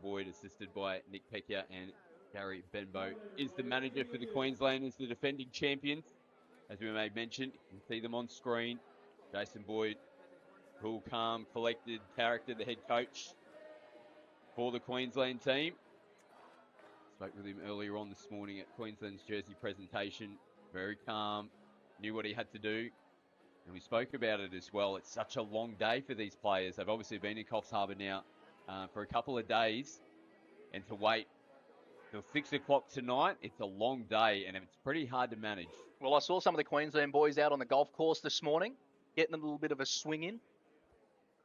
Boyd, assisted by Nick Pecchia, and Gary Benbow is the manager for the Queenslanders, the defending champions. As we may mention, you can see them on screen. Jason Boyd, cool, calm, collected character, the head coach for the Queensland team. Spoke with him earlier on this morning at Queensland's jersey presentation. Very calm, knew what he had to do. And we spoke about it as well. It's such a long day for these players. They've obviously been in Coffs Harbour now for a couple of days. And to wait till 6 o'clock tonight, it's a long day and it's pretty hard to manage. Well, I saw some of the Queensland boys out on the golf course this morning, getting a little bit of a swing in.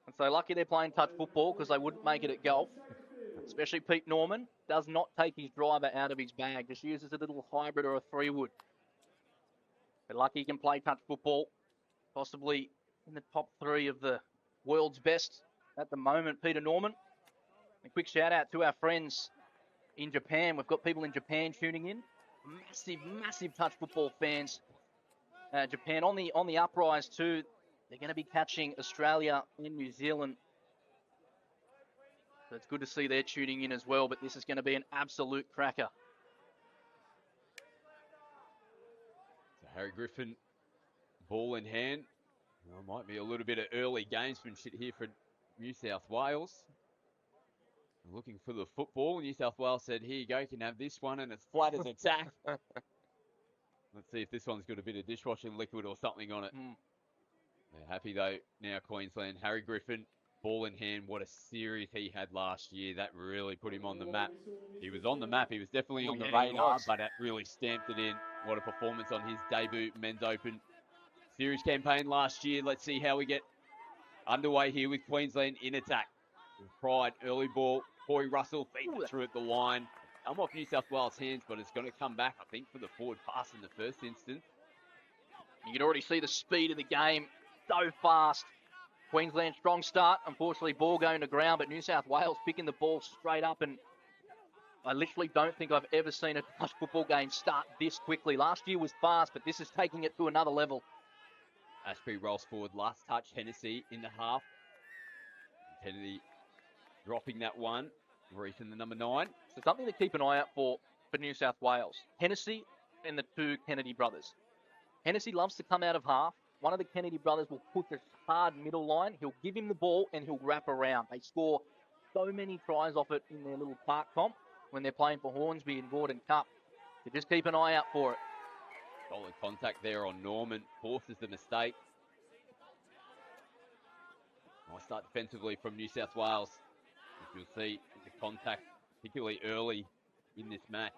And so lucky they're playing touch football because they wouldn't make it at golf. Especially Pete Norman does not take his driver out of his bag. Just uses a little hybrid or a 3-wood. But lucky he can play touch football. Possibly in the top 3 of the world's best at the moment, Peter Norman. A quick shout out to our friends in Japan. We've got people in Japan tuning in. Massive touch football fans. Japan on the uprise too. They're going to be catching Australia and New Zealand. So it's good to see they're tuning in as well, but this is going to be an absolute cracker. So Harry Griffin, ball in hand. Well, might be a little bit of early gamesmanship here for New South Wales. Looking for the football. New South Wales said, here you go, you can have this one, and it's flat as a tack. Let's see if this one's got a bit of dishwashing liquid or something on it. They're happy though now, Queensland. Harry Griffin, ball in hand. What a series he had last year. That really put him on the map. He was on the map. He was definitely on the radar, but it really stamped it in. What a performance on his debut Men's Open Series campaign last year. Let's see how we get underway here with Queensland in attack. Pride, early ball. Corey Russell feeds it through at the line. I'm off New South Wales' hands, but it's going to come back, I think, for the forward pass in the first instance. You can already see the speed of the game. So fast. Queensland strong start. Unfortunately, ball going to ground, but New South Wales picking the ball straight up. And I literally don't think I've ever seen a touch football game start this quickly. Last year was fast, but this is taking it to another level. Ashby rolls forward. Last touch, Hennessy in the half. Kennedy dropping that one. Reaching the number 9. So something to keep an eye out for New South Wales. Hennessy and the 2 Kennedy brothers. Hennessy loves to come out of half. One of the Kennedy brothers will push a hard middle line. He'll give him the ball and he'll wrap around. They score so many tries off it in their little park comp when they're playing for Hornsby and Gordon Cup. So just keep an eye out for it. Solid contact there on Norman. Forces the mistake. Nice start defensively from New South Wales. As you'll see, the contact, particularly early in this match.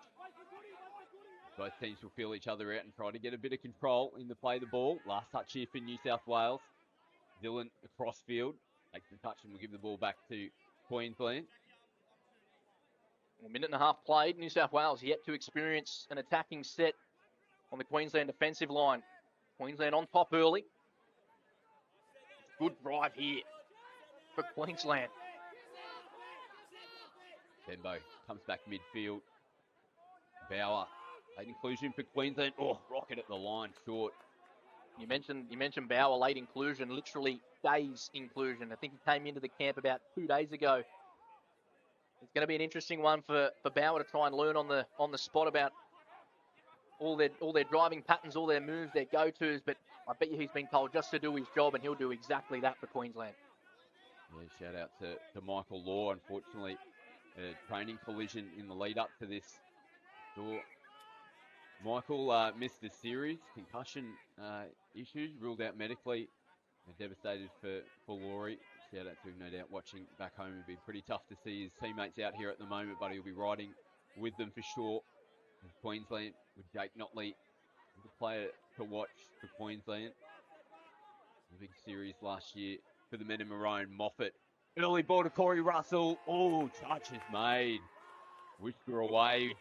Both teams will feel each other out and try to get a bit of control in the play of the ball. Last touch here for New South Wales. Dylan across field. Takes the touch and will give the ball back to Queensland. A minute and a half played. New South Wales yet to experience an attacking set on the Queensland defensive line. Queensland on top early. Good drive here for Queensland. Benbow comes back midfield. Bauer, late inclusion for Queensland. Oh, rocket at the line, short. You mentioned Bauer, late inclusion, literally days inclusion. I think he came into the camp about 2 days ago. It's going to be an interesting one for Bauer to try and learn on the spot about all their driving patterns, all their moves, their go-tos. But I bet you he's been told just to do his job, and he'll do exactly that for Queensland. Yeah, shout out to Michael Law. Unfortunately, a training collision in the lead up to this. So Michael missed the series, concussion issues, ruled out medically. Devastated for Laurie. Shout out to him, no doubt, watching back home. It'd be pretty tough to see his teammates out here at the moment, but he'll be riding with them for sure. In Queensland with Jake Notley, the player to watch for Queensland. The big series last year for the men in maroon. Moffat, early ball to Corey Russell. Oh, touch is made. Whisker away.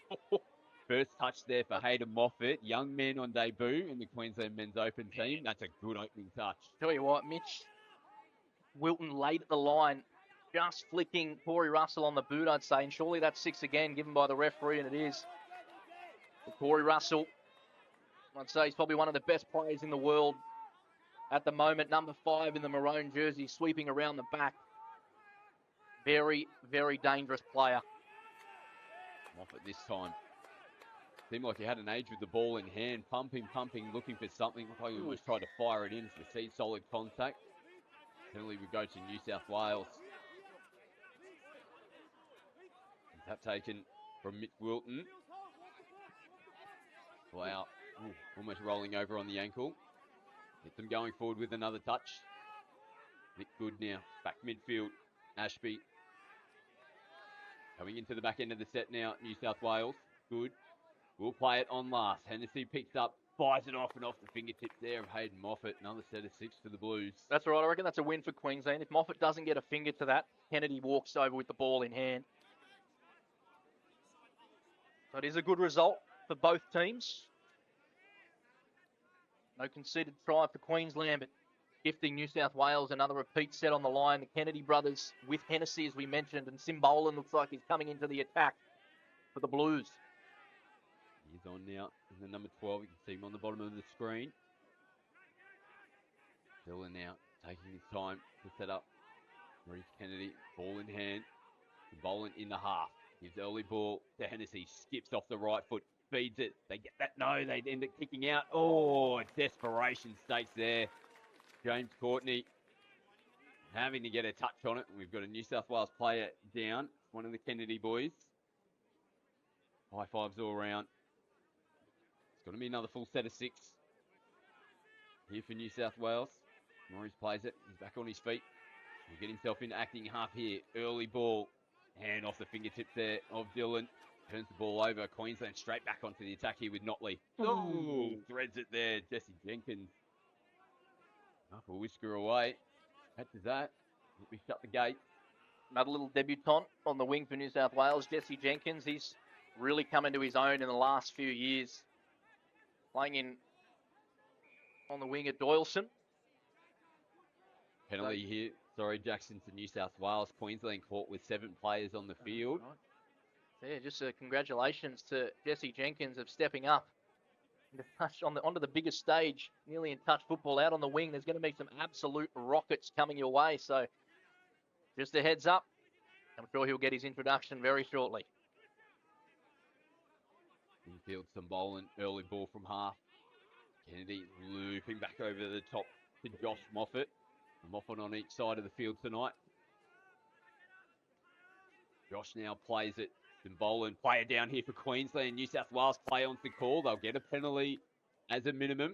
First touch there for Hayden Moffat. Young man on debut in the Queensland Men's Open team. That's a good opening touch. Tell you what, Mitch Wilton late at the line, just flicking Corey Russell on the boot, I'd say. And surely that's 6 again, given by the referee, and it is. But Corey Russell, I'd say he's probably one of the best players in the world at the moment. Number 5 in the maroon jersey, sweeping around the back. Very, very dangerous player. Moffat this time. Seemed like he had an age with the ball in hand, pumping, looking for something. Looked like he almost tried to fire it in. So we see solid contact. Penalty would go to New South Wales. Tap taken from Mitch Wilton. Wow. Ooh, almost rolling over on the ankle. Get them going forward with another touch. Bit good now. Back midfield. Ashby. Coming into the back end of the set now. New South Wales. Good. We'll play it on last. Hennessy picks up, fires it off and off the fingertips there of Hayden Moffat. Another set of 6 for the Blues. That's right. I reckon that's a win for Queensland. If Moffat doesn't get a finger to that, Kennedy walks over with the ball in hand. So it is a good result for both teams. No conceded try for Queensland, but gifting New South Wales another repeat set on the line. The Kennedy brothers with Hennessy, as we mentioned, and Simbolan looks like he's coming into the attack for the Blues. He's on now in the number 12. You can see him on the bottom of the screen. Dylan now taking his time to set up. Maurice Kennedy, ball in hand. Simbolan in the half. Gives early ball to Hennessy. Skips off the right foot. Feeds it. They get that. No, they end up kicking out. Oh, desperation stakes there. James Courtney having to get a touch on it. We've got a New South Wales player down. One of the Kennedy boys. High fives all around. It's going to be another full set of 6 here for New South Wales. Maurice plays it. He's back on his feet. He'll get himself into acting half here. Early ball. Hand off the fingertips there of Dylan. Turns the ball over. Queensland straight back onto the attack here with Notley. Oh, threads it there. Jesse Jenkins. Up a whisker away. Catches that. We shut the gate. Another little debutant on the wing for New South Wales, Jesse Jenkins. He's really come into his own in the last few years. Playing in on the wing at Doyleson. Penalty here. Sorry, Jackson to New South Wales. Queensland caught with 7 players on the field. Right. Yeah, just congratulations to Jesse Jenkins of stepping up onto the biggest stage, nearly in touch football out on the wing. There's going to be some absolute rockets coming your way. So just a heads up. I'm sure he'll get his introduction very shortly. Infield Simbolan, early ball from half. Kennedy looping back over the top to Josh Moffat. Moffat on each side of the field tonight. Josh now plays it. Simbolan, player down here for Queensland. New South Wales play on the call. They'll get a penalty as a minimum.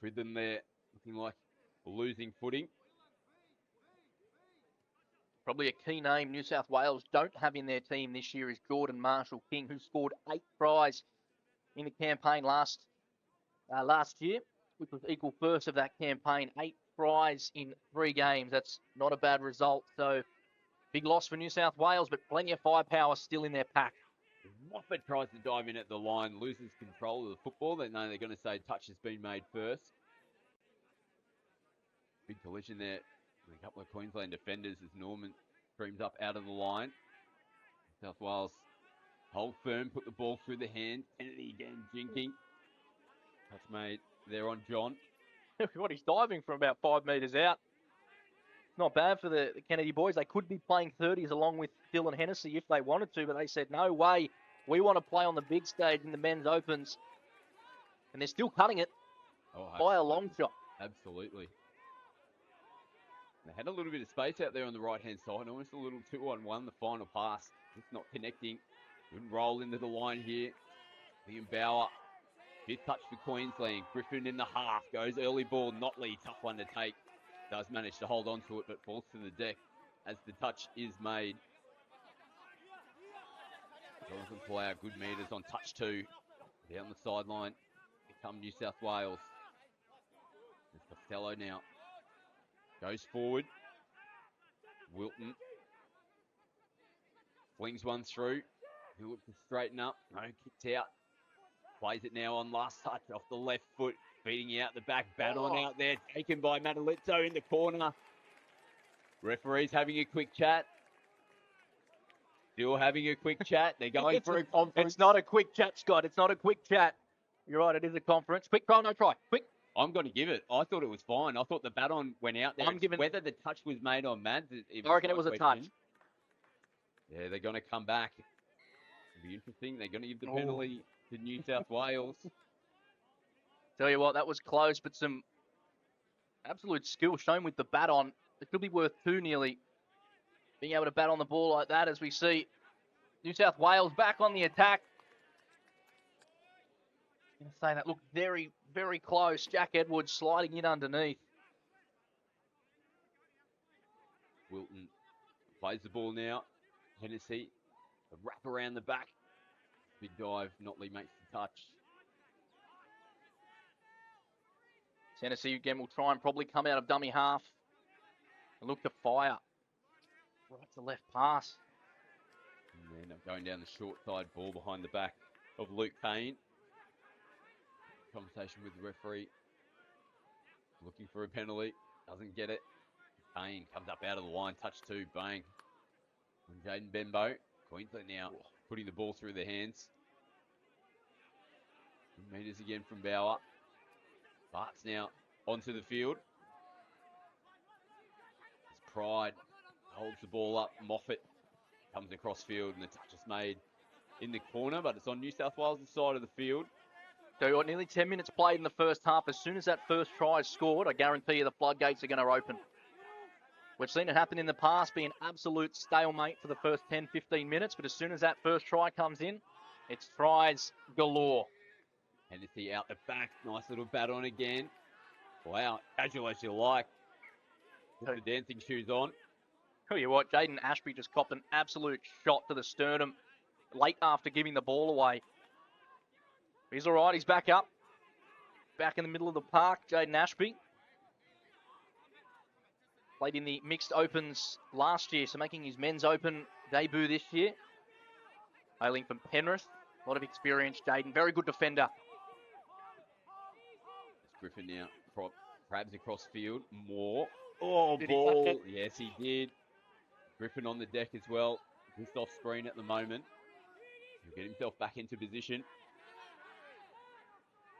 For them, they're looking like losing footing. Probably a key name New South Wales don't have in their team this year is Gordon Marshall-King, who scored 8 tries in the campaign last year, which was equal first of that campaign. 8 tries in 3 games. That's not a bad result. So big loss for New South Wales, but plenty of firepower still in their pack. Moffat tries to dive in at the line, loses control of the football. They know they're going to say touch has been made first. Big collision there. A couple of Queensland defenders as Norman streams up out of the line. South Wales hold firm, put the ball through the hand. Kennedy again jinking. Touch made there on John. What, he's diving from about 5 metres out. Not bad for the Kennedy boys. They could be playing 30s along with Dylan Hennessy if they wanted to, but they said, no way. We want to play on the big stage in the men's opens. And they're still cutting it by a long shot. Absolutely. They had a little bit of space out there on the right-hand side. Almost a little 2-on-1, the final pass. Just not connecting. Good roll into the line here. Liam Bauer. Fifth touch for Queensland. Griffin in the half. Goes early ball. Notley, tough one to take. Does manage to hold on to it, but falls to the deck as the touch is made. Jonathan pull out good meters on touch 2. Down the sideline. Here come New South Wales. There's Costello now. Goes forward. Wilton. Flings one through. He looks to straighten up. No, kicked out. Plays it now on last touch off the left foot. Feeding out the back. Baton out there. Taken by Madalitzo in the corner. Referee's having a quick chat. Still having a quick chat. They're going for a conference. It's not a quick chat, Scott. It's not a quick chat. You're right. It is a conference. Quick try, no try. Quick. I'm going to give it. I thought it was fine. I thought the baton went out there. Whether the touch was made on Mads, I reckon it was a touch. Yeah, they're going to come back. It'll be interesting. They're going to give the penalty to New South Wales. Tell you what, that was close, but some absolute skill shown with the baton. It could be worth 2 nearly. Being able to bat on the ball like that, as we see New South Wales back on the attack. I'm going to say that looked very, very close. Jack Edwards sliding in underneath. Wilton plays the ball now. Hennessy, a wrap around the back. Big dive. Notley makes the touch. Tennessee again will try and probably come out of dummy half and look to fire. Right to left pass. And then going down the short side, ball behind the back of Luke Payne. Conversation with the referee. Looking for a penalty. Doesn't get it. Payne comes up out of the line. Touch 2. Bang. And Jaden Bembo. Queensland now putting the ball through their hands. Meters again from Bauer. Bart's now onto the field. His Pride holds the ball up. Moffat comes across field and the touch is made in the corner, but it's on New South Wales' side of the field. Tell you what, nearly 10 minutes played in the first half. As soon as that first try is scored, I guarantee you the floodgates are going to open. We've seen it happen in the past, be an absolute stalemate for the first 10, 15 minutes, but as soon as that first try comes in, it's tries galore. Hennessy out the back. Nice little bat on again. Wow, casual as you like. Put the dancing shoes on. Tell you what, Jaden Ashby just copped an absolute shot to the sternum late after giving the ball away. He's all right. He's back up. Back in the middle of the park, Jaden Ashby. Played in the mixed opens last year, so making his men's open debut this year. Hailing from Penrith. A lot of experience, Jaden. Very good defender. Griffin now grabs across field. More. Oh, ball. Yes, he did. Griffin on the deck as well. Just off screen at the moment. He'll get himself back into position.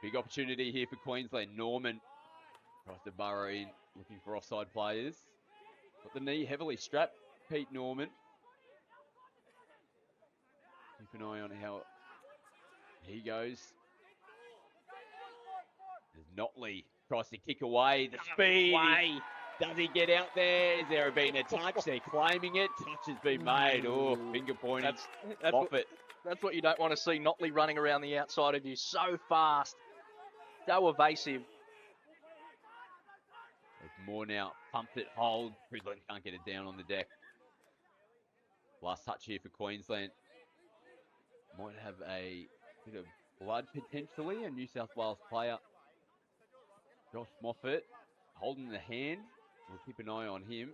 Big opportunity here for Queensland. Norman tries to burrow in, looking for offside players. Got the knee heavily strapped. Pete Norman. Keep an eye on how he goes. There's Notley. Tries to kick away. The speed. Does he get out there? Is there been a touch? They're claiming it. Touch has been made. Oh, finger pointing. That's what you don't want to see. Notley running around the outside of you so fast. So evasive. There's more now. Pumps it, hold. Queensland can't get it down on the deck. Last touch here for Queensland. Might have a bit of blood potentially. A New South Wales player. Josh Moffat holding the hand. We'll keep an eye on him.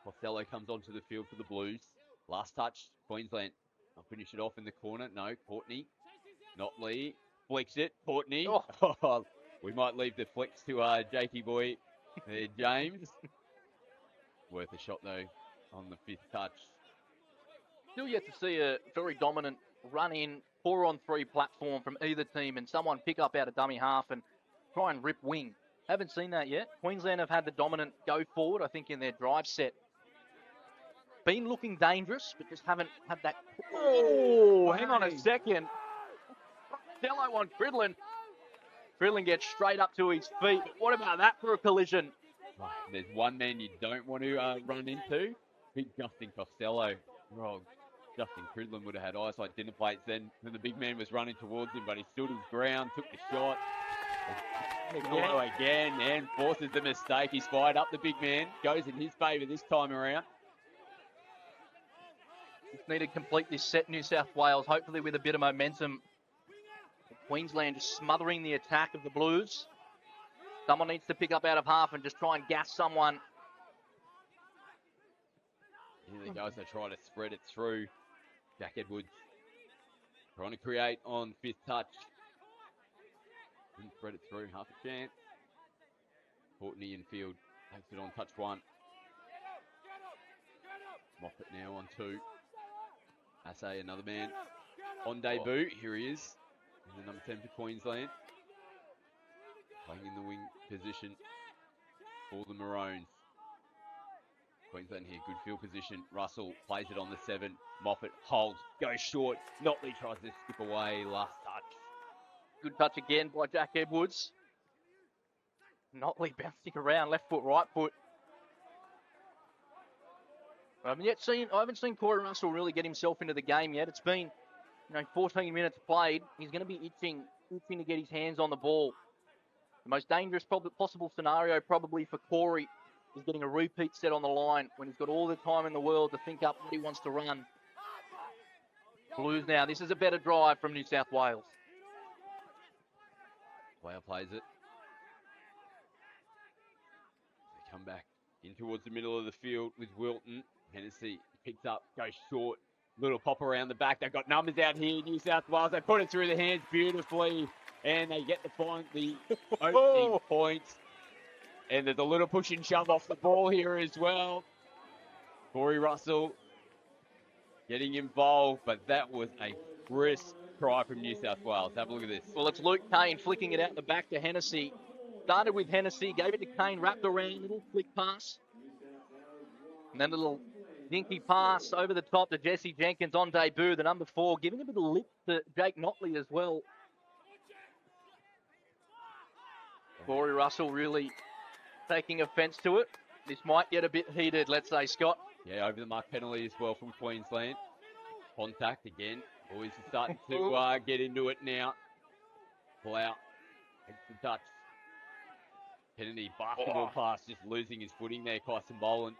Costello comes onto the field for the Blues. Last touch, Queensland. I'll finish it off in the corner. No, Courtney. Notley. Flicks it. Courtney. Oh. We might leave the flicks to Jakey boy James. Worth a shot though on the 5th touch. Still yet to see a very dominant run-in 4-on-3 platform from either team and someone pick up out of dummy half and try and rip wing. Haven't seen that yet. Queensland have had the dominant go forward, I think, in their drive set. Been looking dangerous, but just haven't had that. Oh, hang on a second. Costello on Cridlin. Cridlin gets straight up to his feet. What about that for a collision? There's one man you don't want to run into. Big Justin Costello. Oh, Justin Cridlin would have had eyesight dinner plates then when the big man was running towards him, but he stood his ground, took the shot. Again and forces the mistake. He's fired up the big man. Goes in his favour this time around. Just need to complete this set, New South Wales, hopefully with a bit of momentum. Queensland just smothering the attack of the Blues. Someone needs to pick up out of half and just try and gas someone. Here they go as they try to spread it through. Jack Edwards trying to create on 5th touch. Didn't spread it through, half a chance. Courtney in field takes it on touch 1. Moffat now on 2. Assay, another man on debut. Here he is. The number 10 for Queensland. playing in the wing position for the Maroons. Queensland here, good field position. Russell plays it on the 7. Moffat holds, goes short. Notley tries to skip away. Last touch. Good touch again by Jack Edwards. Notley bouncing around, left foot, right foot. I haven't seen Corey Russell really get himself into the game yet. It's been, 14 minutes played. He's going to be itching to get his hands on the ball. The most dangerous possible scenario probably for Corey is getting a repeat set on the line when he's got all the time in the world to think up what he wants to run. Blues now. This is a better drive from New South Wales. Player plays it. They come back in towards the middle of the field with Wilton. Hennessy picks up, goes short. Little pop around the back. They've got numbers out here, New South Wales. They put it through the hands beautifully. And they get the opening points. And there's a little push and shove off the ball here as well. Corey Russell getting involved, but that was a brisk try from New South Wales. Have a look at this. Well, it's Luke Kane flicking it out the back to Hennessy. Started with Hennessy, gave it to Kane, wrapped around, little flick pass. And then a little dinky pass over the top to Jesse Jenkins on debut, the number 4, giving a bit of lip to Jake Notley as well. Corey Russell really taking offence to it. This might get a bit heated, let's say, Scott. Yeah, over the mark penalty as well from Queensland. Contact again. Boys are starting to get into it now. Pull out. Takes the touch. Kennedy, basketball pass, just losing his footing there. Kyson Boland.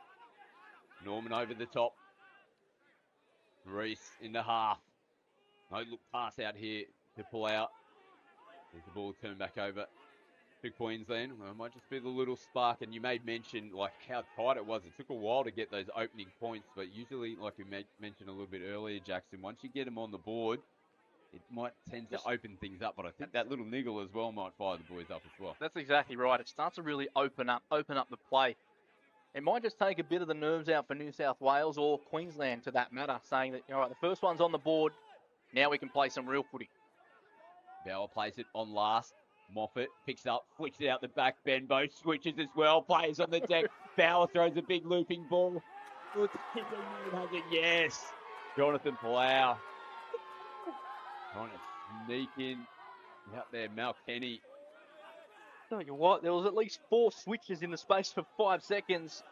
Norman over the top. Reese in the half. No look pass out here to pull out. There's the ball turned back over to Queensland. Well, it might just be the little spark, and you made mention like how tight it was. It took a while to get those opening points, but usually, like we mentioned a little bit earlier, Jackson, once you get them on the board, it might tend to open things up. But I think that little niggle as well might fire the boys up as well. That's exactly right. It starts to really open up the play. It might just take a bit of the nerves out for New South Wales or Queensland, to that matter, saying that, all right, the first one's on the board. Now we can play some real footy. Bauer plays it on last. Moffat picks up, flicks it out the back. Benbow switches as well. Players on the deck. Bauer throws a big looping ball. Yes. Jonathan Palau trying to sneak in out there. Mal Kenny. Tell you what, there was at least 4 switches in the space of 5 seconds.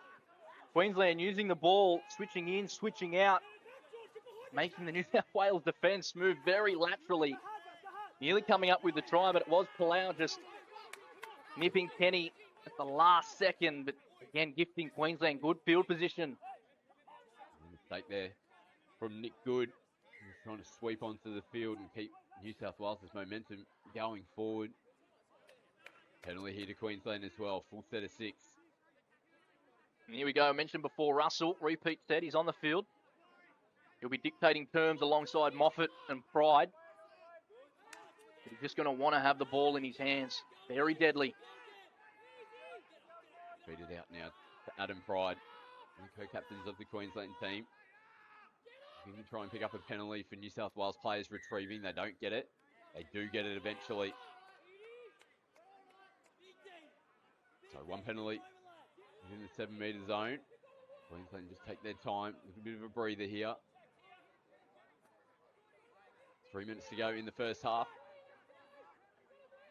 Queensland using the ball, switching in, switching out, making the New South Wales defence move very laterally. Nearly coming up with the try, but it was Palau just nipping Kenny at the last second. But again, gifting Queensland good field position. Mistake there from Nick Good. He's trying to sweep onto the field and keep New South Wales' momentum going forward. Penalty here to Queensland as well. Full set of 6. And here we go. I mentioned before, Russell, repeat set. He's on the field. He'll be dictating terms alongside Moffat and Pride. But he's just going to want to have the ball in his hands. Very deadly. Feed it out now to Adam Pride, the co-captains of the Queensland team. Going to try and pick up a penalty for New South Wales players retrieving. They don't get it. They do get it eventually. So 1 penalty within the 7-metre zone. Queensland just take their time. With a bit of a breather here. 3 minutes to go in the first half.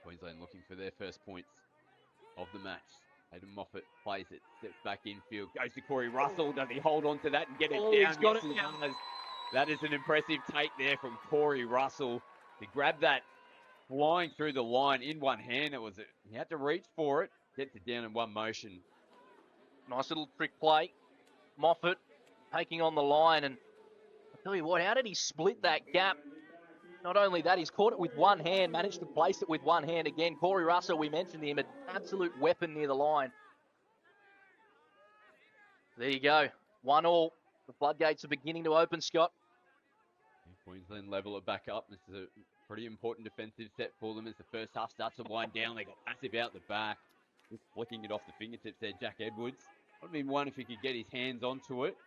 Queensland looking for their first points of the match. Hayden Moffat plays it, steps back infield, goes to Corey Russell. Does he hold on to that and get it down? He's got it down. That is an impressive take there from Corey Russell to grab that flying through the line in one hand. He had to reach for it, gets it down in one motion. Nice little trick play. Moffat taking on the line, and I'll tell you what, how did he split that gap? Not only that, he's caught it with one hand, managed to place it with one hand again. Corey Russell, we mentioned him, an absolute weapon near the line. There you go. 1-1. The floodgates are beginning to open, Scott. Queensland level it back up. This is a pretty important defensive set for them as the first half starts to wind down. They got massive out the back. Just flicking it off the fingertips there, Jack Edwards. Would have been one if he could get his hands onto it.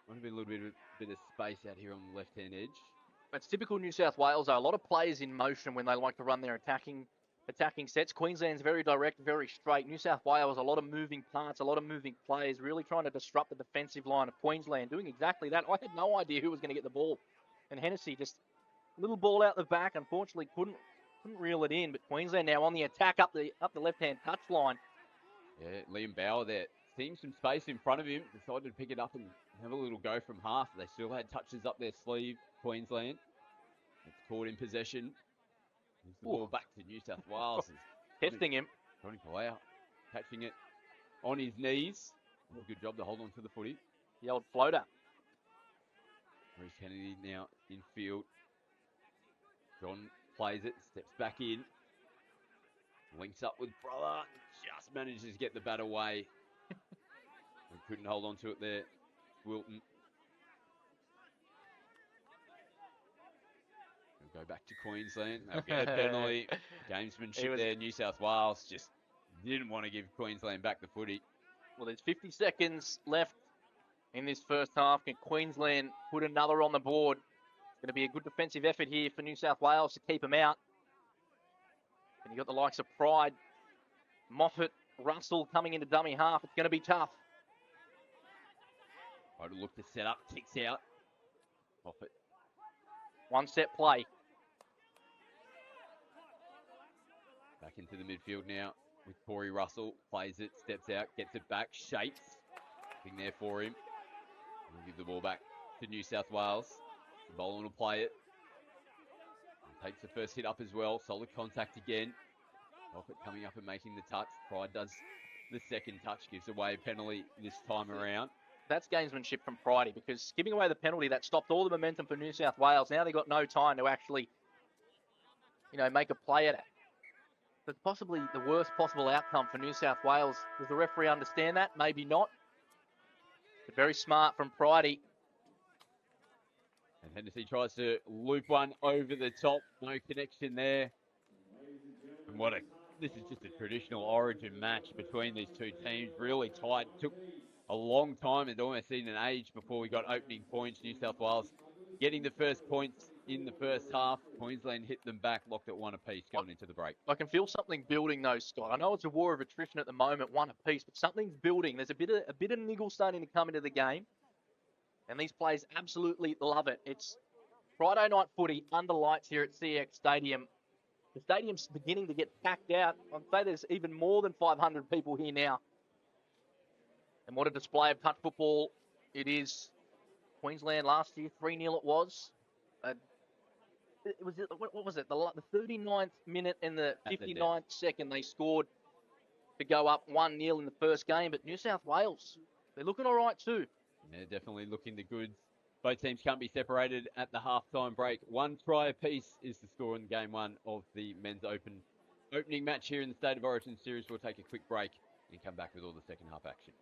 Would have been a little bit of space out here on the left-hand edge. It's typical New South Wales, though. A lot of players in motion when they like to run their attacking attacking sets. Queensland's very direct, very straight. New South Wales, a lot of moving parts, a lot of moving players, really trying to disrupt the defensive line of Queensland, doing exactly that. I had no idea who was going to get the ball. And Hennessy just a little ball out the back, unfortunately couldn't reel it in. But Queensland now on the attack up the left-hand touch line. Yeah, Liam Bauer there. Seeing some space in front of him, decided to pick it up and have a little go from half. They still had touches up their sleeve, Queensland. It's caught in possession. Gives the ball back to New South Wales. Testing him. Johnny Palau catching it on his knees. Good job to hold on to the footy. The old floater. Reece Kennedy now in field. John plays it, steps back in. Links up with brother. Just manages to get the bat away. And couldn't hold on to it there. Wilton. We'll go back to Queensland. They'll get a penalty. Gamesmanship there. New South Wales just didn't want to give Queensland back the footy. Well, there's 50 seconds left in this first half. Can Queensland put another on the board? It's going to be a good defensive effort here for New South Wales to keep them out. And you got the likes of Pride, Moffat, Russell coming into dummy half. It's going to be tough. Try to look to set up, kicks out. Moffat. One set play. Back into the midfield now with Corey Russell. Plays it, steps out, gets it back, shapes. Nothing there for him. We'll give the ball back to New South Wales. Boland will play it. And takes the first hit up as well. Solid contact again. Moffat coming up and making the touch. Pride does the second touch, gives away a penalty this time around. That's gamesmanship from Pridey, because giving away the penalty, that stopped all the momentum for New South Wales. Now they've got no time to actually, make a play at it. But possibly the worst possible outcome for New South Wales. Does the referee understand that? Maybe not. But very smart from Pridey. And Hennessy tries to loop one over the top. No connection there. And this is just a traditional origin match between these two teams. Really tight. Took a long time. It almost seen an age before we got opening points. New South Wales getting the first points in the first half. Queensland hit them back, locked at one apiece going into the break. I can feel something building though, Scott. I know it's a war of attrition at the moment, one apiece, but something's building. There's a bit of niggle starting to come into the game. And these players absolutely love it. It's Friday night footy under lights here at CX Stadium. The stadium's beginning to get packed out. I'd say there's even more than 500 people here now. And what a display of touch football it is. Queensland last year, 3-0 it was. What was it? The 39th minute and the 59th second they scored to go up 1-0 in the first game. But New South Wales, they're looking all right too. They're definitely looking the goods. Both teams can't be separated at the halftime break. One try apiece is the score in game one of the men's opening match here in the State of Origin series. We'll take a quick break and come back with all the second half action.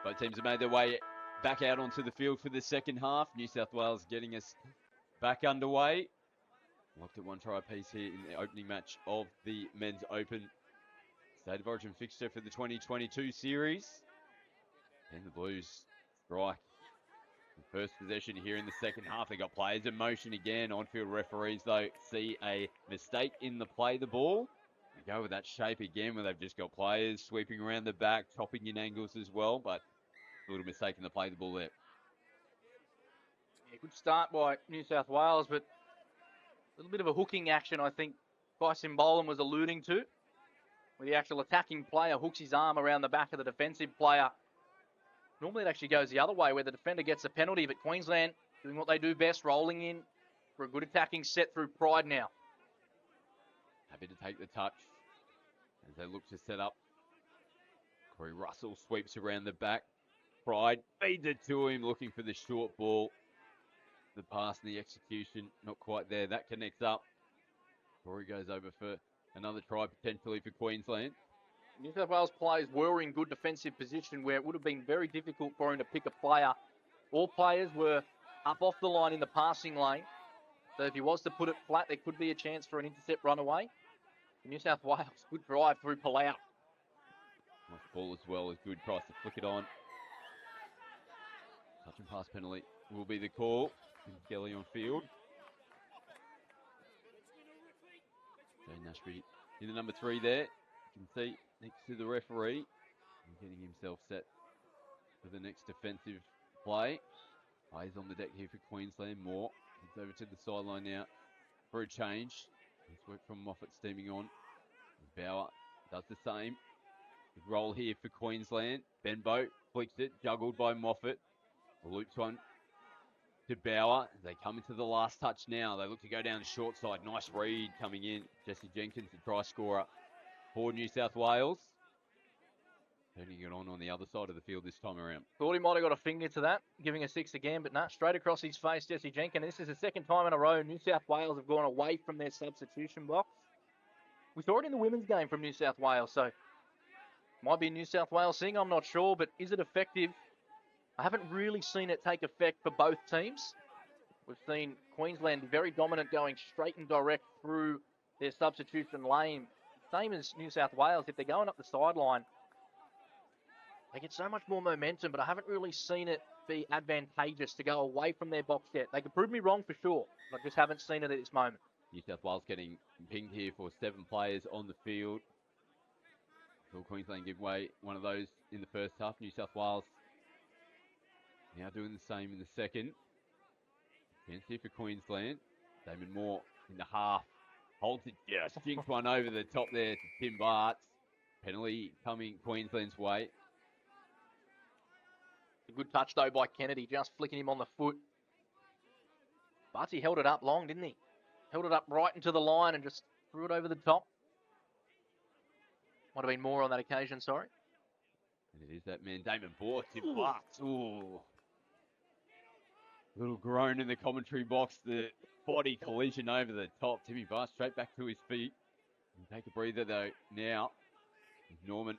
Both teams have made their way back out onto the field for the second half. New South Wales getting us back underway. Locked at one try apiece here in the opening match of the Men's Open State of Origin fixture for the 2022 series. And the Blues strike the first possession here in the second half. They got players in motion again. On-field referees, though, see a mistake in the play the ball. They go with that shape again where they've just got players sweeping around the back, chopping in angles as well, but a little mistake in the play the ball there. Yeah, good start by New South Wales, but a little bit of a hooking action, I think Bryson Boland was alluding to, where the actual attacking player hooks his arm around the back of the defensive player. Normally it actually goes the other way, where the defender gets a penalty, but Queensland doing what they do best, rolling in for a good attacking set through Pride now. Happy to take the touch as they look to set up. Corey Russell sweeps around the back. Pride feeds it to him, looking for the short ball. The pass and the execution, not quite there. That connects up. Corey goes over for another try potentially for Queensland. New South Wales players were in good defensive position where it would have been very difficult for him to pick a player. All players were up off the line in the passing lane. So if he was to put it flat, there could be a chance for an intercept run away. New South Wales, good drive through Palau. Nice ball as well, as good, tries to flick it on. Touch and pass penalty will be the call. Kelly on field. Jane Nashby in the number 3 there. You can see next to the referee. Getting himself set for the next defensive play. Plays on the deck here for Queensland. Moore heads over to the sideline now for a change. Nice work from Moffat steaming on. Bauer does the same. Good roll here for Queensland. Benbow flicks it, juggled by Moffat. Loops one to Bauer. They come into the last touch now. They look to go down the short side. Nice read coming in. Jesse Jenkins, the try scorer for New South Wales. Turning it on the other side of the field this time around. Thought he might have got a finger to that, giving a 6 again, but nah, straight across his face, Jesse Jenkins. This is the second time in a row New South Wales have gone away from their substitution box. We saw it in the women's game from New South Wales, so might be a New South Wales thing, I'm not sure, but is it effective? I haven't really seen it take effect for both teams. We've seen Queensland very dominant, going straight and direct through their substitution lane. Same as New South Wales, if they're going up the sideline, they get so much more momentum, but I haven't really seen it be advantageous to go away from their box yet. They could prove me wrong for sure, but I just haven't seen it at this moment. New South Wales getting pinged here for 7 players on the field. Will Queensland give away one of those in the first half? New South Wales now doing the same in the second. Chance here for Queensland. Damon Moore in the half. Holds it, just jinks one over the top there to Tim Bartz. Penalty coming Queensland's way. A good touch, though, by Kennedy, just flicking him on the foot. Bartz, he held it up long, didn't he? Held it up right into the line and just threw it over the top. Might have been more on that occasion, sorry. And it is that man, Damon Moore, Tim Bartz. Ooh. Little groan in the commentary box. The body collision over the top. Timmy Bartz straight back to his feet. Take a breather, though, now. Norman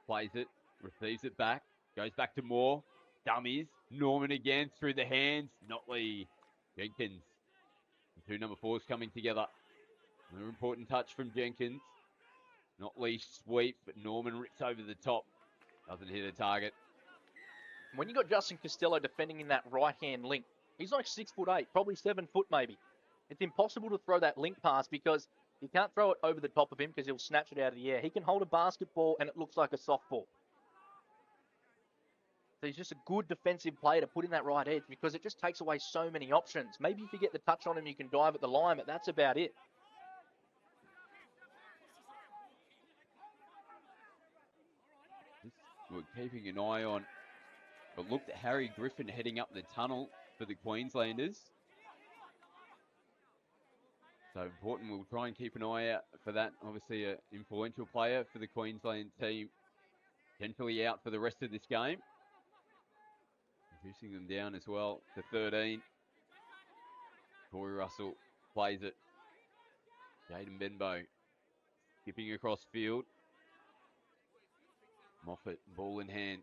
plays it, receives it back, goes back to Moore. Dummies. Norman again through the hands. Notley, Jenkins. The 2 number 4s coming together. Another important touch from Jenkins. Notley sweeps, but Norman rips over the top. Doesn't hit a target. When you got Justin Costello defending in that right-hand link, he's like 6'8", probably 7 foot maybe. It's impossible to throw that link pass because you can't throw it over the top of him because he'll snatch it out of the air. He can hold a basketball and it looks like a softball. So he's just a good defensive player to put in that right edge because it just takes away so many options. Maybe if you get the touch on him, you can dive at the line, but that's about it. We're keeping an eye on, but look at Harry Griffin heading up the tunnel for the Queenslanders. So important, we'll try and keep an eye out for that. Obviously an influential player for the Queensland team. Potentially out for the rest of this game. Reducing them down as well to 13. Corey Russell plays it. Jaden Benbow skipping across field. Moffat, ball in hand.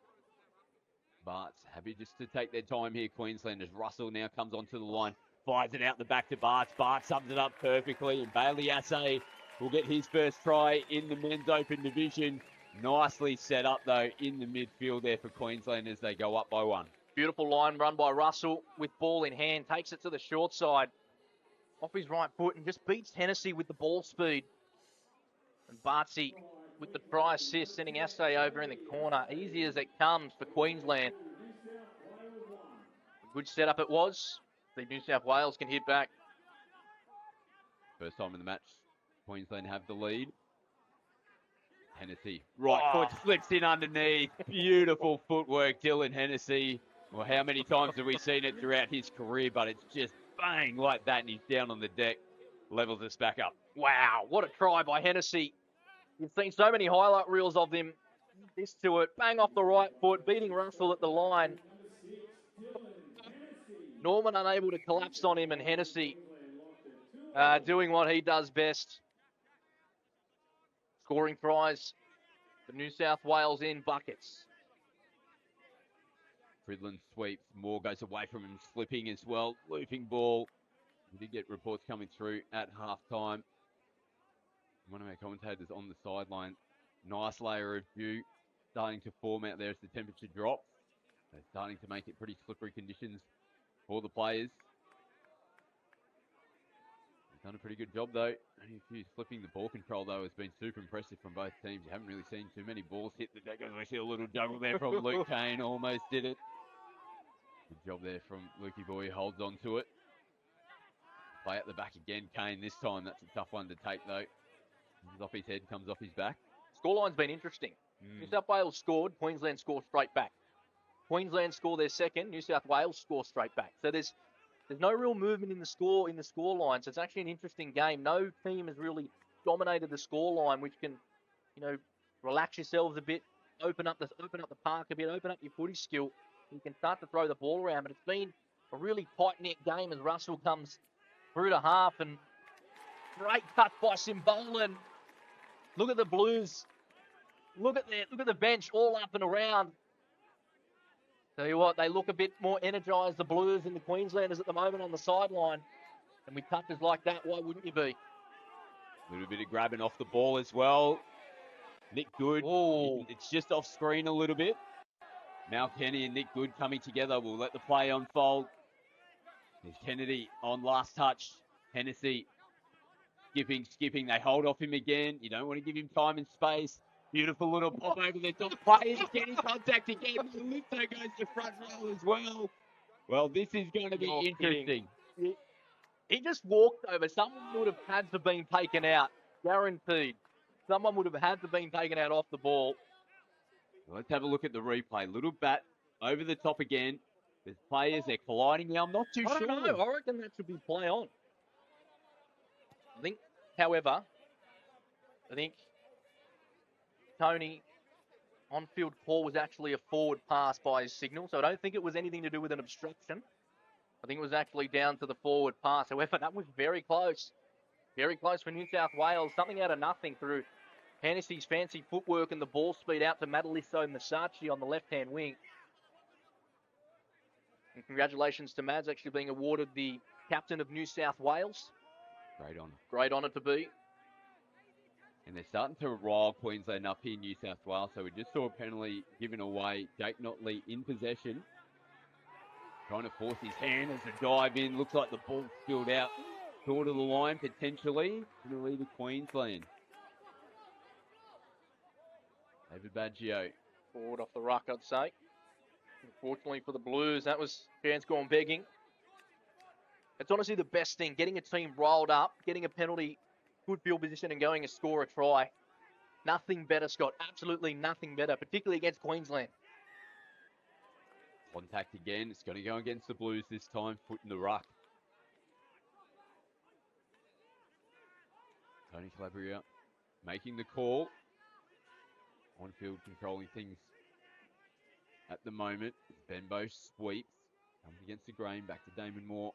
Bart's happy just to take their time here, Queensland, as Russell now comes onto the line. Fires it out the back to Bart's. Bart sums it up perfectly, and Bailey Assay will get his first try in the men's open division. Nicely set up, though, in the midfield there for Queensland as they go up by 1. Beautiful line run by Russell with ball in hand. Takes it to the short side. Off his right foot and just beats Hennessy with the ball speed. And Bartsy with the try assist, sending Assay over in the corner. Easy as it comes for Queensland. A good setup it was. The New South Wales can hit back. First time in the match, Queensland have the lead. Hennessy, right foot slips in underneath. Beautiful footwork, Dylan Hennessy. Well, how many times have we seen it throughout his career, but it's just bang like that, and he's down on the deck, levels us back up. Wow, what a try by Hennessy. You've seen so many highlight reels of him. This to it, bang off the right foot, beating Russell at the line. Norman unable to collapse on him, and Hennessy doing what he does best. Scoring tries for New South Wales in buckets. Fridland sweeps. Moore goes away from him, slipping as well. Looping ball. We did get reports coming through at halftime. One of our commentators on the sideline. Nice layer of dew starting to form out there as the temperature drops. They're starting to make it pretty slippery conditions for the players. They've done a pretty good job, though. Only a few slipping. The ball control, though, has been super impressive from both teams. You haven't really seen too many balls hit the deck. I see a little juggle there from Luke Kane. Almost did it. Good job there from Lukey Boy. Holds on to it. Play at the back again. Kane this time. That's a tough one to take, though. Comes off his head, comes off his back. Scoreline's been interesting. New South Wales scored. Queensland scored straight back. Queensland score their second. New South Wales score straight back. So there's no real movement in the score line. So it's actually an interesting game. No team has really dominated the score line, which can, relax yourselves a bit, open up the park a bit, open up your footy skill. You can start to throw the ball around. But it's been a really tight-knit game as Russell comes through to half, and great touch by Simbolan. Look at the Blues. Look at the bench all up and around. Tell you what, they look a bit more energised, the Blues and the Queenslanders at the moment on the sideline. And with touches like that, why wouldn't you be? A little bit of grabbing off the ball as well. Nick Good. Ooh. It's just off screen a little bit. Mal Kenny and Nick Good coming together. We'll let the play unfold. There's Kennedy on last touch. Hennessy skipping. They hold off him again. You don't want to give him time and space. Beautiful little pop over the top. Players getting contact again. Lipto goes to front row as well. Well, this is going to be interesting. He just walked over. Someone would have had to been taken out. Guaranteed. Someone would have had to been taken out off the ball. Let's have a look at the replay. Little bat over the top again. There's players, they're colliding now. I'm not too sure. I don't know. I reckon that should be play on. I think, however, Tony on-field call was actually a forward pass by his signal, so I don't think it was anything to do with an obstruction. I think it was actually down to the forward pass. However, that was very close. Very close for New South Wales. Something out of nothing through Hennessy's fancy footwork and the ball speed out to Madaliso Masachi on the left-hand wing. And congratulations to Mads actually being awarded the captain of New South Wales. Great honour. Great honour to be. And they're starting to rile Queensland up here in New South Wales. So we just saw a penalty given away. Jake Notley in possession. Trying to force his hand as a dive in. Looks like the ball spilled out short of the line potentially. Going to leave it Queensland. David Baggio. Forward off the ruck, I'd say. Unfortunately for the Blues, that was chance gone begging. It's honestly the best thing, getting a team rolled up, getting a penalty, good field position and going to score a try. Nothing better, Scott. Absolutely nothing better, particularly against Queensland. Contact again. It's going to go against the Blues this time. Foot in the ruck. Tony Calabria making the call. On-field controlling things at the moment. Benbow sweeps. Comes against the grain. Back to Damon Moore.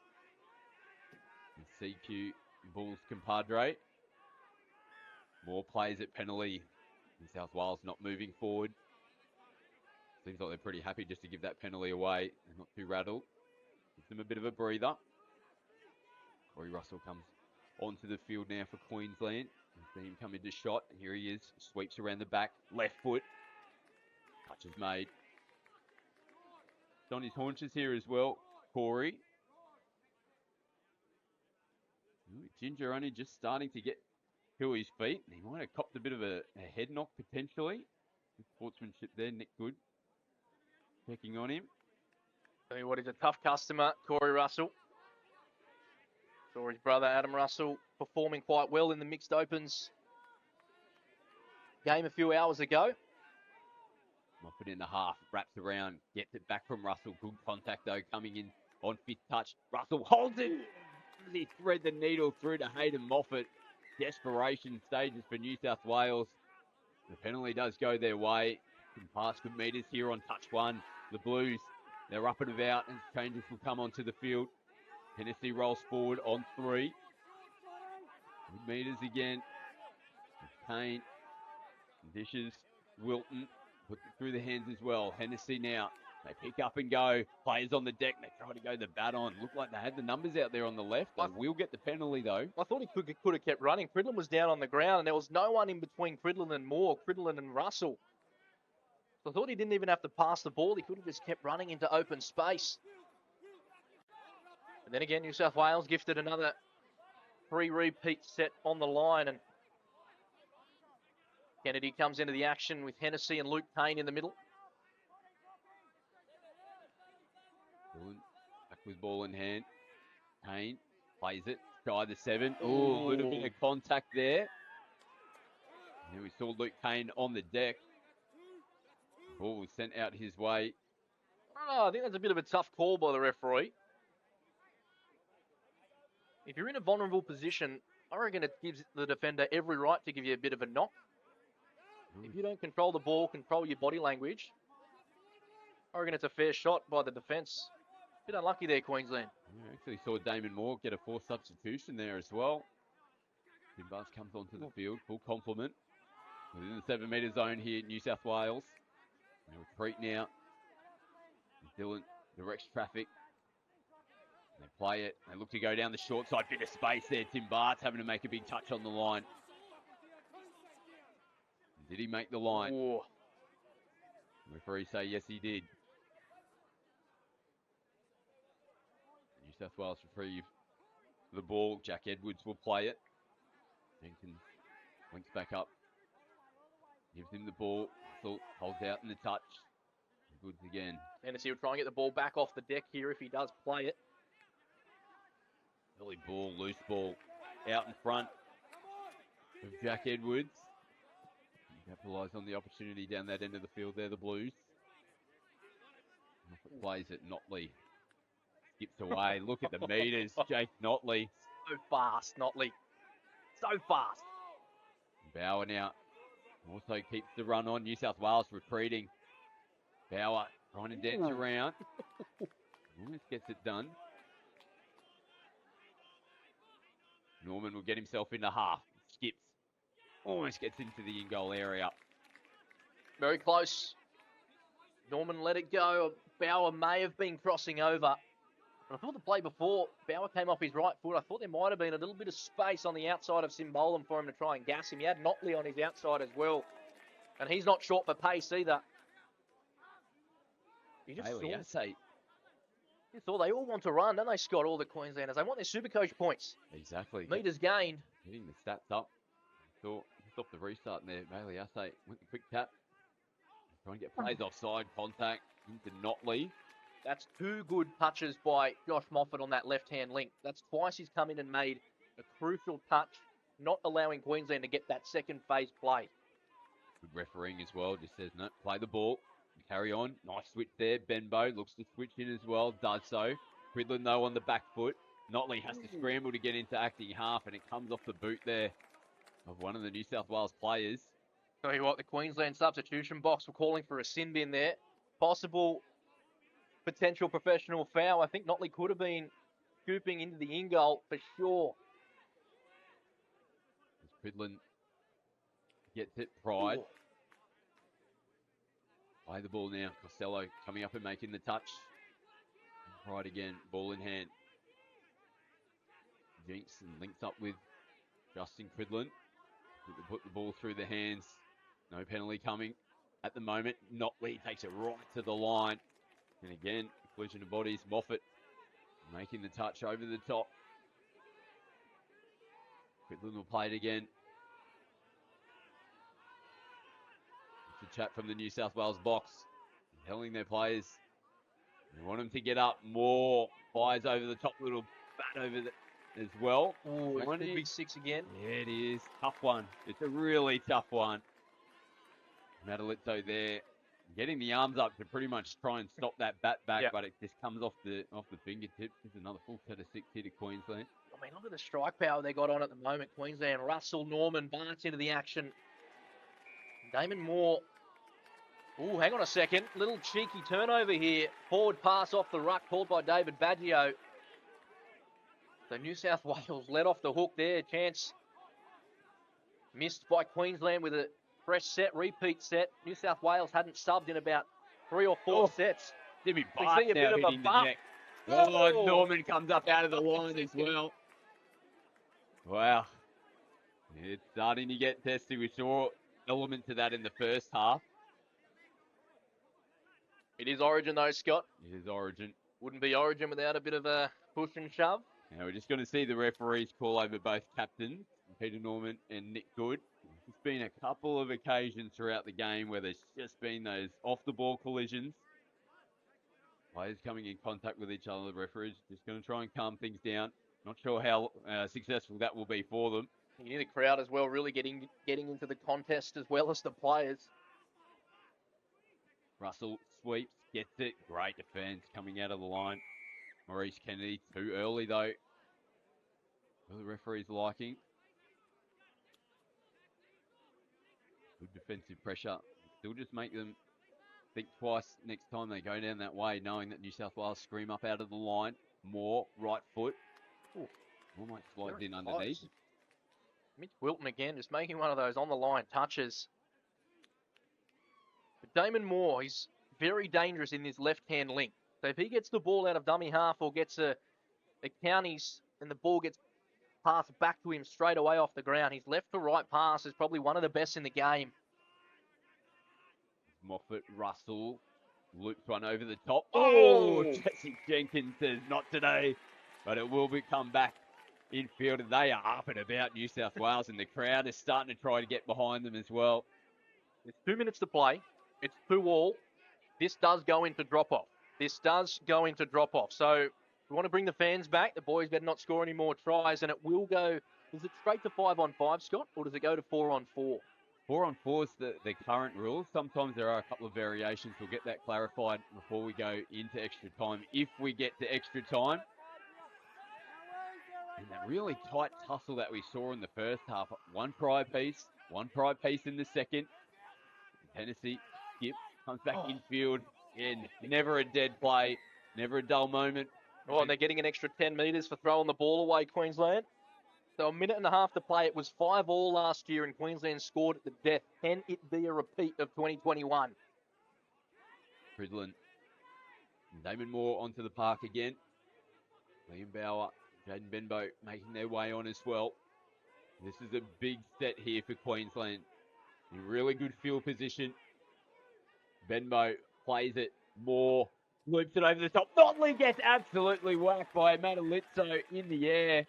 And CQ Bulls compadre. More players at penalty. New South Wales not moving forward. Seems like they're pretty happy just to give that penalty away. They're not too rattled. Gives them a bit of a breather. Corey Russell comes onto the field now for Queensland. You see him come into shot. Here he is. Sweeps around the back. Left foot. Touch is made. It's on his haunches here as well, Corey. Ginger only just starting to get to his feet. He might have copped a bit of a head knock potentially. Good sportsmanship there, Nick Good. Checking on him. Tell you what, he's a tough customer, Corey Russell. Saw his brother Adam Russell performing quite well in the mixed opens game a few hours ago. Not put in the half, wraps around, gets it back from Russell. Good contact though, coming in on fifth touch. Russell holds it. He thread the needle through to Hayden Moffat. Desperation stages for New South Wales. The penalty does go their way. Some pass good meters here on touch one. The Blues, they're up and about, and changes will come onto the field. Hennessy rolls forward on 3. Good meters again. Kane dishes. Wilton puts it through the hands as well. Hennessy now. They pick up and go. Players on the deck. They try to go the bat on. Looked like they had the numbers out there on the left. They will get the penalty though. I thought he could have kept running. Cridlin was down on the ground and there was no one in between Cridlin and Moore, Cridlin and Russell. So I thought he didn't even have to pass the ball. He could have just kept running into open space. And then again, New South Wales gifted another 3 repeat set on the line. And Kennedy comes into the action with Hennessy and Luke Payne in the middle. Back with ball in hand. Payne plays it. Try the 7. Oh, a little bit of contact there. And we saw Luke Payne on the deck. Ball was sent out his way. Oh, I think that's a bit of a tough call by the referee. If you're in a vulnerable position, I reckon it gives the defender every right to give you a bit of a knock. If you don't control the ball, control your body language, I reckon it's a fair shot by the defence. Bit unlucky there, Queensland. Yeah, actually saw Damon Moore get a forced substitution there as well. Tim Buzz comes onto the field, full complement. Within the 7 metre zone here, New South Wales. They retreat now. Dylan directs traffic. They play it. They look to go down the short side. Bit of space there. Tim Bart's having to make a big touch on the line. Did he make the line? Ooh. The referee say yes, he did. New South Wales retrieve the ball. Jack Edwards will play it. Jenkins links back up. Gives him the ball. Russell holds out in the touch. Goods again. Hennessy will try and get the ball back off the deck here if he does play it. Early ball, loose ball. Out in front of Jack Edwards. Capitalise on the opportunity down that end of the field there, the Blues. Plays it, Notley skips away. Look at the meters, Jake Notley. So fast, Notley. So fast. Bauer now also keeps the run on. New South Wales retreating. Bauer trying to dance around. Almost gets it done. Norman will get himself into half. Skips. Almost gets into the in-goal area. Very close. Norman let it go. Bauer may have been crossing over. But I thought the play before, Bauer came off his right foot. I thought there might have been a little bit of space on the outside of Simbolum for him to try and gas him. He had Notley on his outside as well. And he's not short for pace either. You just saw they all want to run, don't they, Scott, all the Queenslanders? They want their Supercoach points. Exactly. Meters gained. Getting the stats up. Thought just off the restart there, Bailey Assay went the quick tap. Trying to get plays offside, contact into Notley. That's 2 good touches by Josh Moffat on that left-hand link. That's twice he's come in and made a crucial touch, not allowing Queensland to get that second phase play. Good refereeing as well, just says, no, play the ball, carry on. Nice switch there. Benbow looks to switch in as well, does so. Cridlin, though, on the back foot. Notley has to scramble to get into acting half, and it comes off the boot there of one of the New South Wales players. Tell you what, the Queensland substitution box were calling for a sin bin there. Possible potential professional foul. I think Notley could have been scooping into the in-goal for sure. Cridlin gets it. Pride. Play the ball now. Costello coming up and making the touch. Pride again. Ball in hand. Jinx and links up with Justin Cridlin. Put the ball through the hands. No penalty coming at the moment. Notley takes it right to the line. And again, collision of bodies. Moffat making the touch over the top. Cridlin will play it again. It's a chat from the New South Wales box. Telling their players they want them to get up more. Fires over the top, little bat over the as well. Oh, it's a big 6 again. Yeah, it is. Tough one. It's a really tough one. Madalitzo there getting the arms up to pretty much try and stop that bat back, but it just comes off the fingertips. There's another full set of 6 here to Queensland. I mean, look at the strike power they got on at the moment. Queensland, Russell, Norman, Barnes into the action. Damon Moore. Oh, hang on a second. Little cheeky turnover here. Forward pass off the ruck called by David Baggio. So New South Wales let off the hook there. Chance missed by Queensland with a fresh set, repeat set. New South Wales hadn't subbed in about 3 or 4 sets. Jimmy We Bart see a now bit of a hitting the bump. deck. Oh, Norman comes up out of the line as well. Wow. It's starting to get testy. We saw elements of that in the first half. It is Origin though, Scott. It is Origin. Wouldn't be Origin without a bit of a push and shove. Now we're just going to see the referees call over both captains, Peter Norman and Nick Good. There's been a couple of occasions throughout the game where there's just been those off-the-ball collisions. Players coming in contact with each other. The referees just going to try and calm things down. Not sure how successful that will be for them. You need the crowd as well, really getting into the contest as well as the players. Russell sweeps, gets it. Great defense coming out of the line. Maurice Kennedy too early though. For the referee's liking. Good defensive pressure. Still just make them think twice next time they go down that way, knowing that New South Wales scream up out of the line. More right foot. More might slide in underneath. Mitch Wilton again, just making one of those on the line touches. But Damon Moore, he's very dangerous in this left-hand link. So if he gets the ball out of dummy half or gets a counties and the ball gets passed back to him straight away off the ground, his left to right pass is probably one of the best in the game. Moffat, Russell, loops one over the top. Oh, Jesse Jenkins says not today, but it will come back in field, and they are up and about New South Wales, and the crowd is starting to try to get behind them as well. There's 2 minutes to play. It's 2-2. This does go into drop-off. So we want to bring the fans back. The boys better not score any more tries, and it will go. Is it straight to 5-on-5, Scott, or does it go to 4-on-4? 4-on-4 is the current rule. Sometimes there are a couple of variations. We'll get that clarified before we go into extra time, if we get to extra time. And that really tight tussle that we saw in the first half. One try piece in the second. Tennessee skip, comes back infield, and never a dead play, never a dull moment. Oh, and they're getting an extra 10 metres for throwing the ball away, Queensland. So a minute and a half to play. It was 5-5 last year, and Queensland scored at the death. Can it be a repeat of 2021? Cridlin. Damon Moore onto the park again. Liam Bauer, Jaden Benbow making their way on as well. This is a big set here for Queensland. In really good field position. Benbow plays it. Moore loops it over the top. Notley gets absolutely whacked by Madalitzo in the air.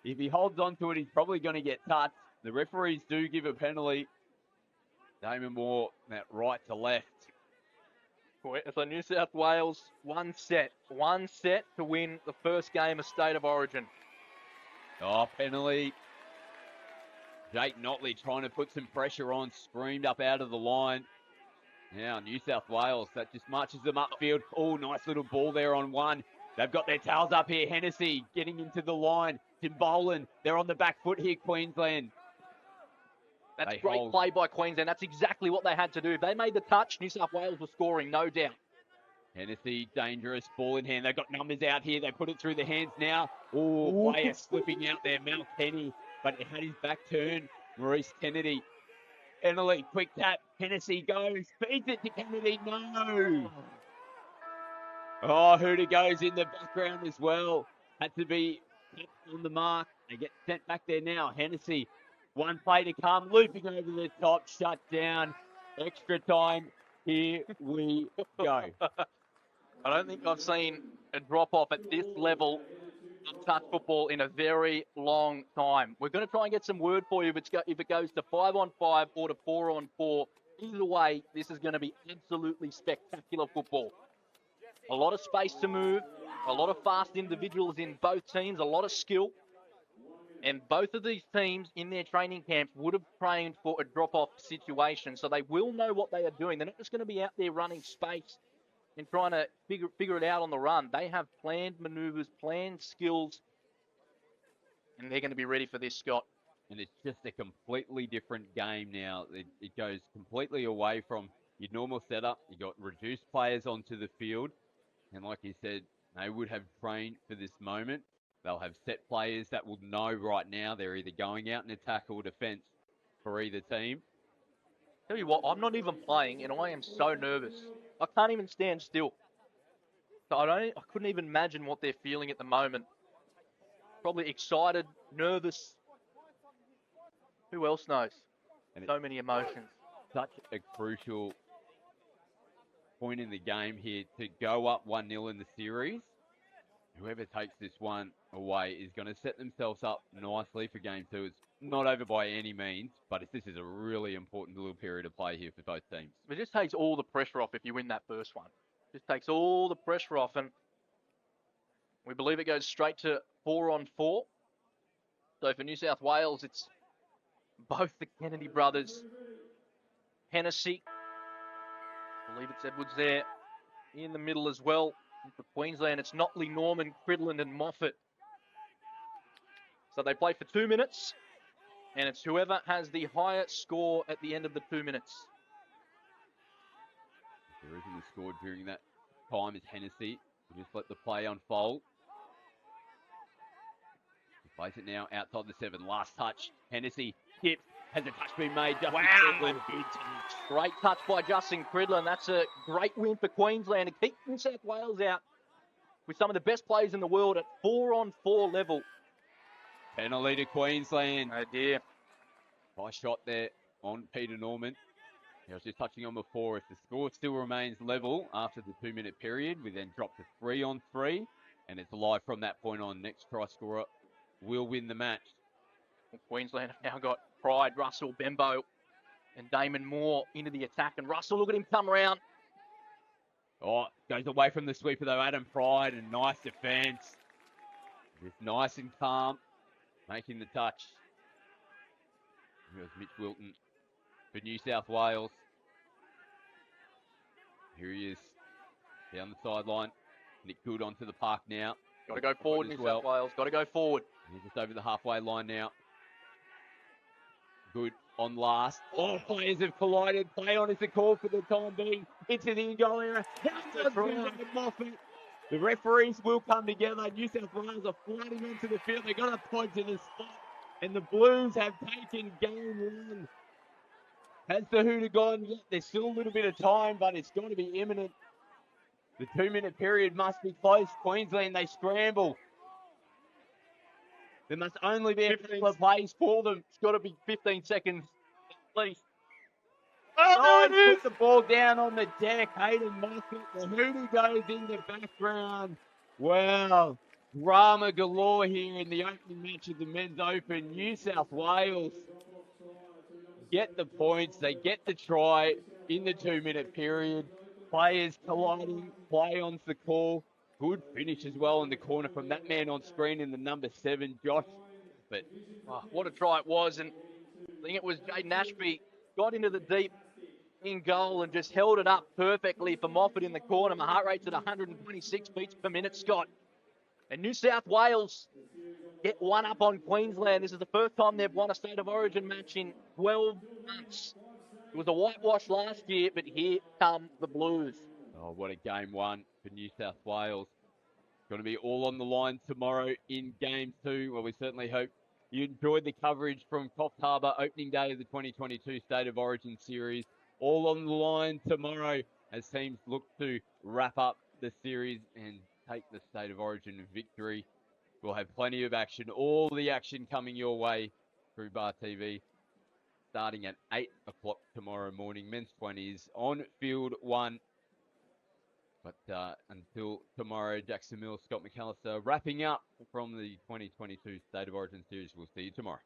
If he holds on to it, he's probably going to get touched. The referees do give a penalty. Damon Moore, that right to left. So New South Wales, one set to win the first game of State of Origin. Oh, penalty. Jake Notley trying to put some pressure on, screamed up out of the line. Now New South Wales, that just marches them upfield. Oh, nice little ball there on one. They've got their tails up here. Hennessy getting into the line. Timbolan, they're on the back foot here, Queensland. That's great play by Queensland. That's exactly what they had to do. If they made the touch, New South Wales were scoring, no doubt. Hennessy, dangerous, ball in hand. They've got numbers out here. They put it through the hands now. Oh, player slipping out there, Mel Kenny. But it had his back turned. Maurice Kennedy Penalty, quick tap. Hennessy goes, feeds it to Kennedy. No. Oh, Hooter goes in the background as well. Had to be on the mark. They get sent back there now. Hennessy, one play to come, looping over the top, shut down. Extra time. Here we go. I don't think I've seen a drop-off at this level of touch football in a very long time. We're going to try and get some word for you if it goes to 5-on-5 or to 4-on-4. Either way, this is going to be absolutely spectacular football. A lot of space to move, a lot of fast individuals in both teams, a lot of skill. And both of these teams in their training camps would have trained for a drop-off situation, so they will know what they are doing. They're not just going to be out there running space and trying to figure it out on the run. They have planned maneuvers, planned skills, and they're going to be ready for this, Scott. And it's just a completely different game now. It goes completely away from your normal setup. You got reduced players onto the field. And like you said, they would have trained for this moment. They'll have set players that will know right now they're either going out in attack or defense for either team. Tell you what, I'm not even playing, and I am so nervous. I can't even stand still. So I couldn't even imagine what they're feeling at the moment. Probably excited, nervous. Who else knows? And so many emotions. Such a crucial point in the game here to go up 1-0 in the series. Whoever takes this one away is going to set themselves up nicely for game two. It's not over by any means, but this is a really important little period of play here for both teams. It just takes all the pressure off if you win that first one. Just takes all the pressure off, and we believe it goes straight to 4-on-4. So for New South Wales, it's both the Kennedy brothers. Hennessy, I believe it's Edwards there, in the middle as well. And for Queensland, it's Notley, Norman, Cridland and Moffat. So they play for 2 minutes, and it's whoever has the highest score at the end of the 2 minutes. If there isn't a score during that time, it's Hennessy. We'll just let the play unfold. He plays it now outside the 7. Last touch. Hennessy tips. Has a touch been made? Wow, big touch. Great touch by Justin Cridland. That's a great win for Queensland to keep New South Wales out with some of the best players in the world at 4-on-4 level. Penalty to Queensland. Oh dear. Nice shot there on Peter Norman. I was just touching on before, if the score still remains level after the 2-minute period, we then drop to 3-on-3, and it's live from that point on. Next try scorer will win the match. Queensland have now got Pride, Russell, Bembo, and Damon Moore into the attack. And Russell, look at him come around. Oh, goes away from the sweeper though, Adam Pride, and nice defence. Just nice and calm, making the touch. Here's Mitch Wilton for New South Wales. Here he is, down the sideline. Nick Good onto the park now. Got to go forward, New South Wales. Got to go forward. He's just over the halfway line now. Good on last. Oh, players have collided. Play on is the call for the time being. Into the in-goal area. Moffat. The referees will come together. New South Wales are flooding onto the field. They got a point to the spot. And the Blues have taken game one. Has the Hooter gone yet? There's still a little bit of time, but it's got to be imminent. The 2-minute period must be close. Queensland, they scramble. There must only be a couple of plays for them. It's got to be 15 seconds at least. Oh, he put the ball down on the deck. Hayden Moffat. The Hooter goes in the background. Wow. Drama galore here in the opening match of the Men's Open. New South Wales get the points. They get the try in the 2-minute period. Players colliding. Play on's the call. Good finish as well in the corner from that man on screen in the number 7, Josh. But what a try it was. And I think it was Jaden Ashby got into the deep in goal and just held it up perfectly for Moffat in the corner. My heart rate's at 126 beats per minute, Scott. And New South Wales get one up on Queensland. This is the first time they've won a State of Origin match in 12 months. It was a whitewash last year, but here come the Blues. Oh, what a game one for New South Wales. Going to be all on the line tomorrow in game 2. Well, we certainly hope you enjoyed the coverage from Coffs Harbour opening day of the 2022 State of Origin series. All on the line tomorrow as teams look to wrap up the series and take the State of Origin victory. We'll have plenty of action, all the action coming your way through Bar TV, starting at 8 o'clock tomorrow morning. Men's 20s on field 1. But until tomorrow, Jackson Mills, Scott McAllister wrapping up from the 2022 State of Origin series. We'll see you tomorrow.